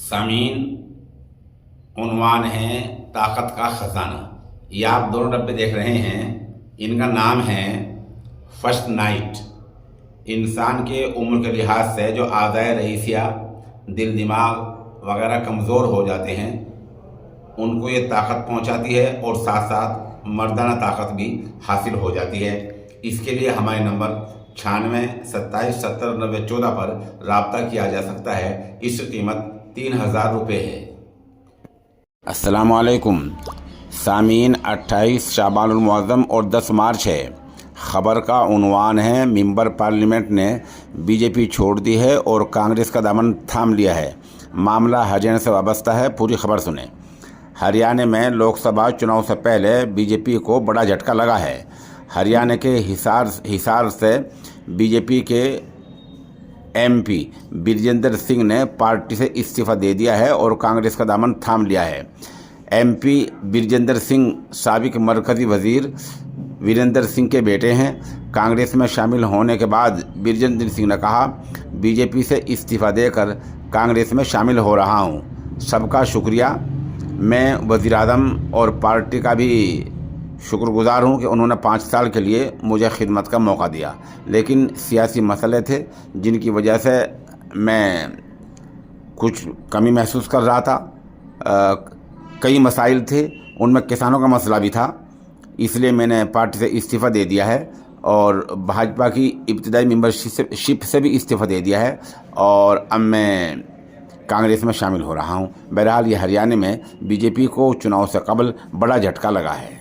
सामीन, उन्वान है ताकत का ख़जाना। ये आप दोनों डब्बे देख रहे हैं, इनका नाम है फर्स्ट नाइट। इंसान के उम्र के लिहाज से जो आज़ाए रईसिया, दिल दिमाग वगैरह कमज़ोर हो जाते हैं, उनको ये ताकत पहुंचाती है और साथ साथ मर्दाना ताकत भी हासिल हो जाती है। इसके लिए हमारे नंबर 9627709014 पर रब्ता किया जा सकता है। इसकी कीमत 3000 रुपये है। अस्सलामु अलैकुम सामीन, 28 शाबानुल मुअज़्ज़म और 10 मार्च है। ख़बर का उन्वान है, मेंबर पार्लियामेंट ने बीजेपी छोड़ दी है और कांग्रेस का दामन थाम लिया है। मामला हरियाणा से वाबस्ता है। पूरी खबर सुने। हरियाणा में लोकसभा चुनाव से पहले बीजेपी को बड़ा झटका लगा है। हरियाणा के हिसार से बीजेपी के एमपी बिरजेंद्र सिंह ने पार्टी से इस्तीफ़ा दे दिया है और कांग्रेस का दामन थाम लिया है। एमपी बिरजेंद्र सिंह साबिक मरकज़ी वज़ीर वीरेंद्र सिंह के बेटे हैं। कांग्रेस में शामिल होने के बाद बिरजेंद्र सिंह ने कहा, बीजेपी से इस्तीफ़ा देकर कांग्रेस में शामिल हो रहा हूं। सबका शुक्रिया। मैं वज़ीर-ए-आज़म और पार्टी का भी शुक्रगुज़ार हूं कि उन्होंने 5 साल के लिए मुझे खिदमत का मौका दिया, लेकिन सियासी मसले थे जिनकी वजह से मैं कुछ कमी महसूस कर रहा था। कई मसाइल थे, उनमें किसानों का मसला भी था, इसलिए मैंने पार्टी से इस्तीफ़ा दे दिया है और भाजपा की इब्तिदाई मेंबरशिप से भी इस्तीफ़ा दे दिया है और अब मैं कांग्रेस में शामिल हो रहा हूं। बहरहाल ये हरियाणा में बीजेपी को चुनाव से कबल बड़ा झटका लगा है।